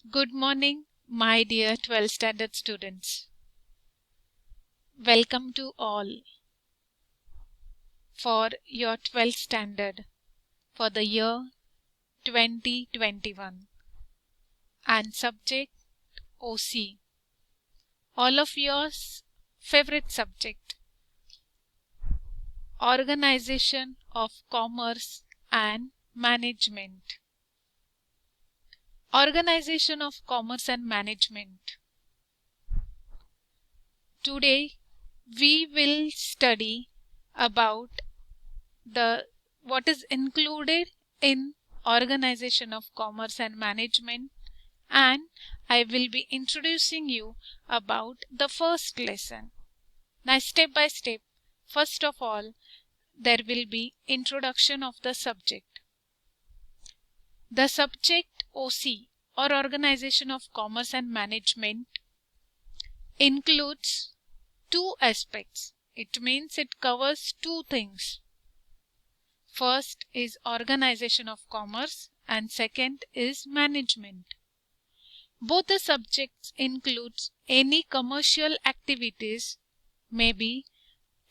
Good morning, my dear 12th standard students. Welcome to all for your 12th standard for the year 2021 and subject OC. All of yours favorite subject, Organization of Commerce and Management. Organization of Commerce and Management. Today we will study about what is included in Organization of Commerce and Management, and I will be introducing you about the first lesson. Now step by step, first of all there will be introduction of the subject. The subject OC or Organization of Commerce and Management includes two aspects. It means it covers two things. First is Organization of Commerce and second is Management. Both the subjects includes any commercial activities, maybe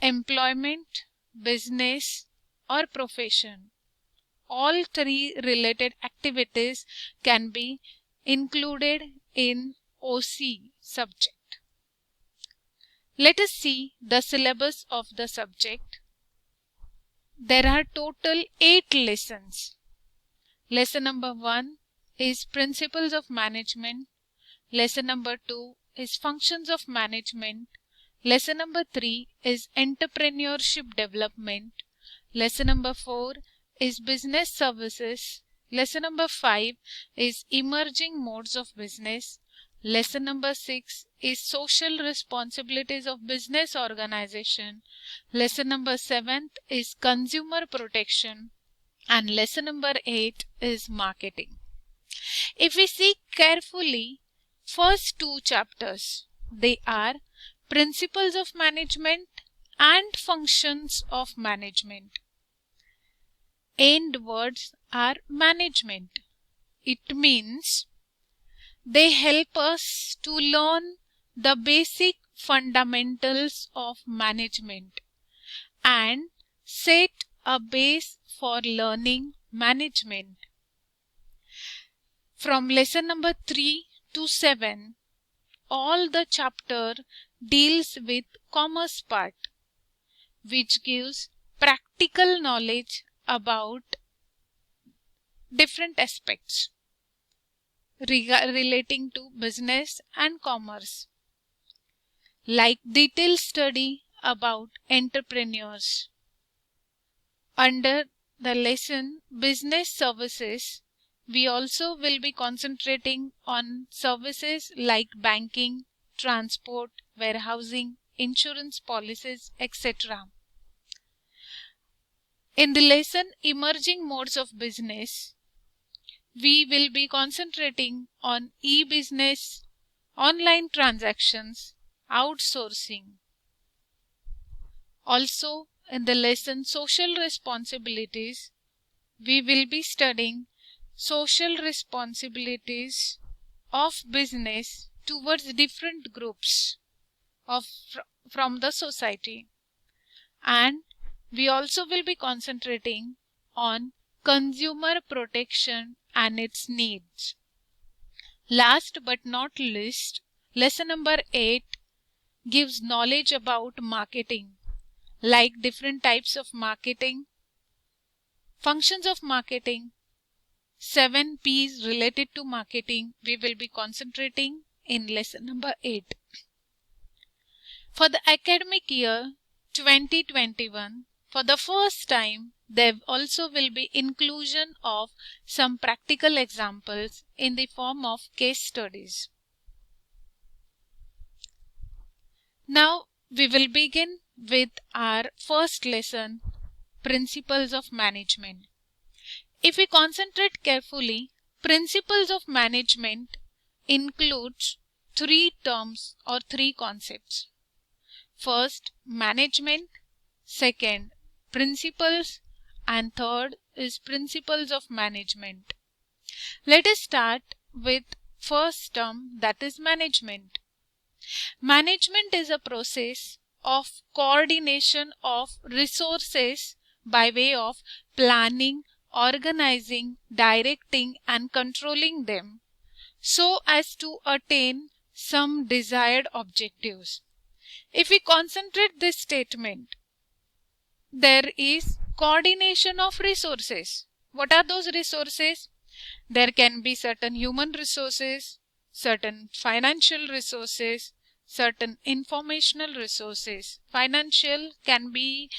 employment, business or profession. All three related activities can be included in OC subject. Let us see the syllabus of the subject. There are total 8 lessons. Lesson number 1 is Principles of Management. Lesson number 2 is Functions of Management. Lesson number 3 is Entrepreneurship Development. Lesson number 4 is Business Services. Lesson number 5 is Emerging Modes of Business. Lesson number 6 is Social Responsibilities of Business Organization. Lesson number 7 is Consumer Protection. And lesson number 8 is Marketing. If we see carefully, first two chapters, they are Principles of Management and Functions of Management. End words are management. It means they help us to learn the basic fundamentals of management and set a base for learning management. From lesson number 3 to 7, all the chapter deals with commerce part, which gives practical knowledge about different aspects relating to business and commerce, like detailed study about entrepreneurs. Under the lesson Business Services, we also will be concentrating on services like banking, transport, warehousing, insurance policies, etc. In the lesson Emerging Modes of Business, we will be concentrating on e-business, online transactions, outsourcing. Also, in the lesson Social Responsibilities, we will be studying social responsibilities of business towards different groups from the society. And we also will be concentrating on consumer protection and its needs. Last but not least, lesson number 8 gives knowledge about marketing, like different types of marketing, functions of marketing, 7 P's related to marketing. We will be concentrating in lesson number 8. For the academic year 2021, for the first time, there also will be inclusion of some practical examples in the form of case studies. Now we will begin with our first lesson, Principles of Management. If we concentrate carefully, Principles of Management includes 3 terms or 3 concepts. First, management. Second, principles. And third is Principles of Management. Let us start with first term, that is management. Management is a process of coordination of resources by way of planning, organizing, directing and controlling them so as to attain some desired objectives. If we concentrate this statement, there is coordination of resources. What are those resources? There can be certain human resources, certain financial resources, certain informational resources. Financial can be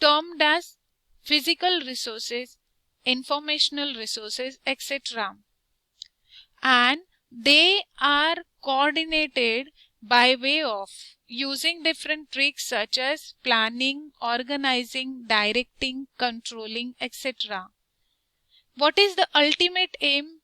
termed as physical resources, informational resources, etc. And they are coordinated by way of using different tricks such as planning, organizing, directing, controlling, etc. What is the ultimate aim?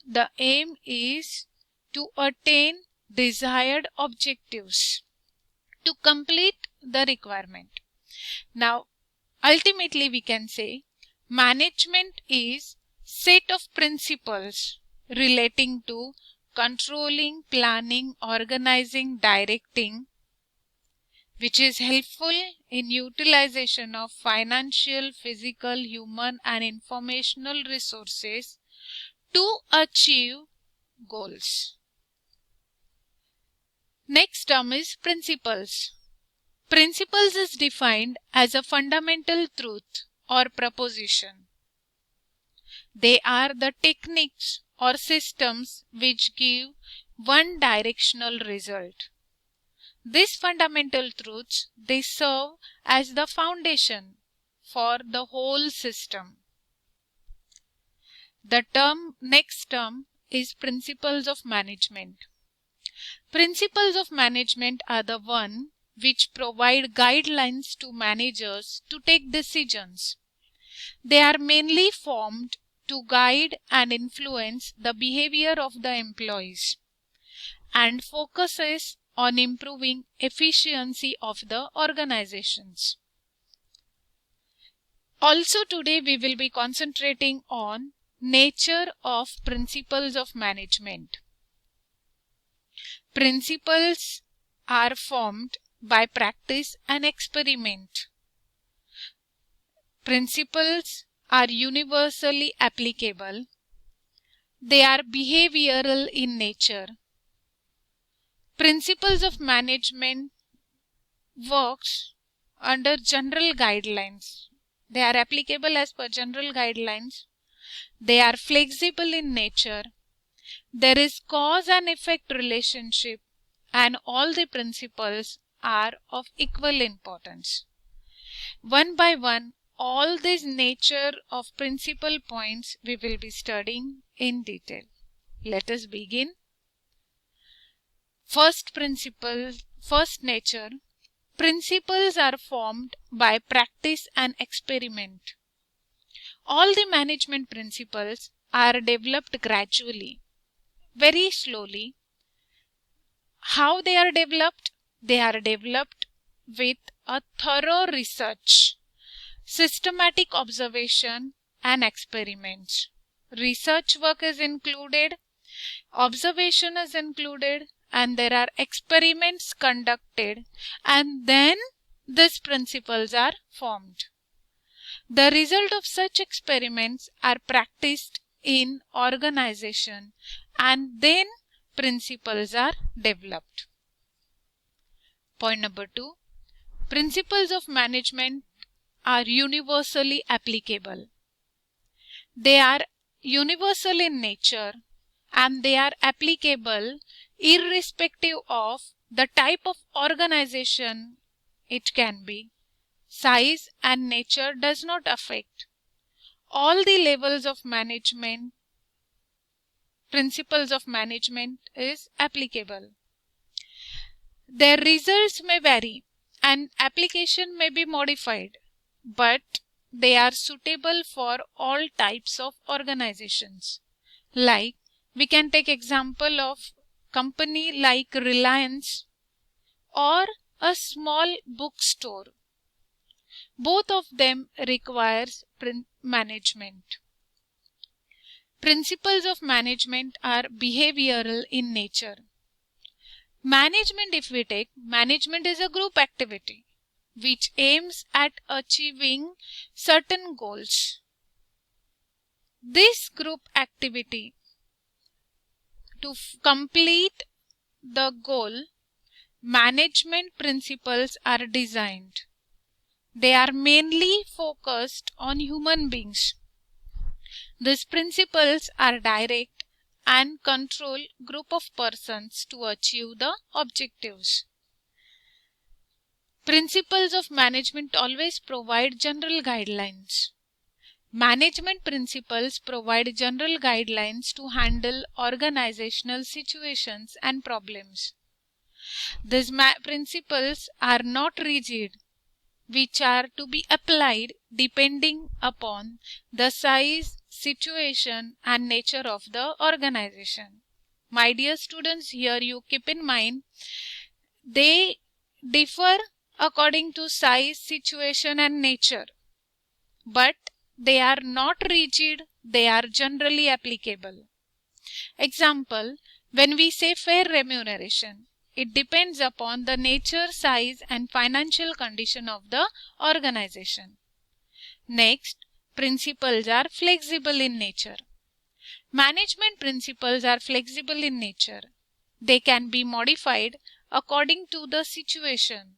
The aim is to attain desired objectives, to complete the requirement. Now, ultimately we can say management is set of principles relating to controlling, planning, organizing, directing, which is helpful in utilization of financial, physical, human and informational resources to achieve goals. Next term is principles. Principles is defined as a fundamental truth or proposition. They are the techniques or systems which give one directional result. These fundamental truths, they serve as the foundation for the whole system. The next term is principles of management. Principles of management are the one which provide guidelines to managers to take decisions. They are mainly formed to guide and influence the behavior of the employees and focuses on improving efficiency of the organizations. Also today we will be concentrating on nature of principles of management. Principles are formed by practice and experiment. Principles are universally applicable. They are behavioral in nature. Principles of management works under general guidelines. They are applicable as per general guidelines. They are flexible in nature. There is cause and effect relationship, and all the principles are of equal importance. One by one, all these nature of principal points we will be studying in detail. Let us begin. First principle, first nature. Principles are formed by practice and experiment. All the management principles are developed gradually, very slowly. How they are developed? They are developed with a thorough research, systematic observation and experiments. Research work is included, observation is included, and there are experiments conducted, and then these principles are formed. The result of such experiments are practiced in organization, and then principles are developed. Point number 2. Principles of management are universally applicable. They are universal in nature and they are applicable irrespective of the type of organization it can be. Size and nature does not affect. All the levels of management, principles of management is applicable. Their results may vary and application may be modified, but they are suitable for all types of organizations. Like we can take example of company like Reliance or a small bookstore. Both of them requires management. Principles of management are behavioral in nature. Management, if we take, management is a group activity which aims at achieving certain goals. This group activity, to complete the goal, management principles are designed. They are mainly focused on human beings. These principles are direct and control group of persons to achieve the objectives. Principles of management always provide general guidelines. Management principles provide general guidelines to handle organizational situations and problems. These principles are not rigid, which are to be applied depending upon the size, situation, and nature of the organization. My dear students, here you keep in mind they differ according to size, situation, and nature, but they are not rigid, they are generally applicable. Example, when we say fair remuneration, it depends upon the nature, size, and financial condition of the organization. Next, principles are flexible in nature. Management principles are flexible in nature. They can be modified according to the situation.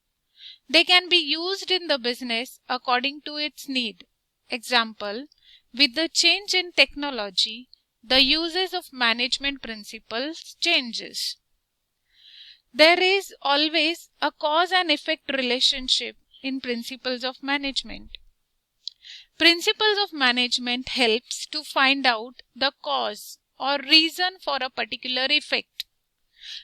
They can be used in the business according to its need. Example, with the change in technology, the uses of management principles changes. There is always a cause and effect relationship in principles of management. Principles of management helps to find out the cause or reason for a particular effect.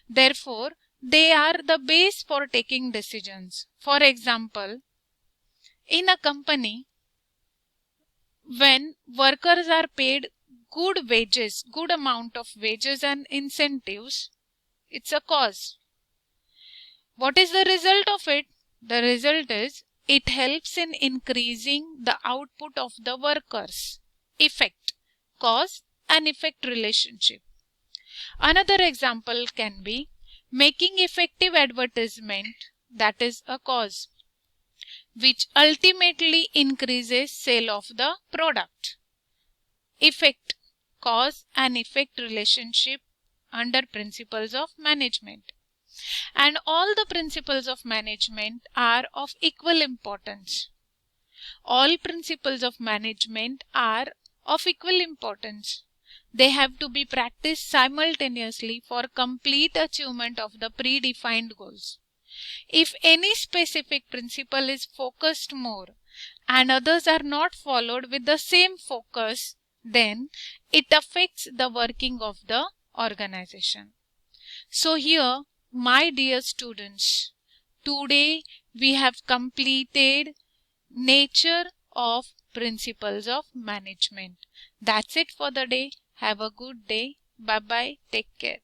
Therefore, they are the base for taking decisions. For example, in a company, when workers are paid good wages, good amount of wages and incentives, it's a cause. What is the result of it? The result is it helps in increasing the output of the workers. Effect, cause and effect relationship. Another example can be making effective advertisement, that is a cause, which ultimately increases sale of the product. Effect, cause and effect relationship under principles of management. And all the principles of management are of equal importance. All principles of management are of equal importance. They have to be practiced simultaneously for complete achievement of the predefined goals. If any specific principle is focused more and others are not followed with the same focus, then it affects the working of the organization. So here, my dear students, today we have completed nature of principles of management. That's it for the day. Have a good day. Bye bye. Take care.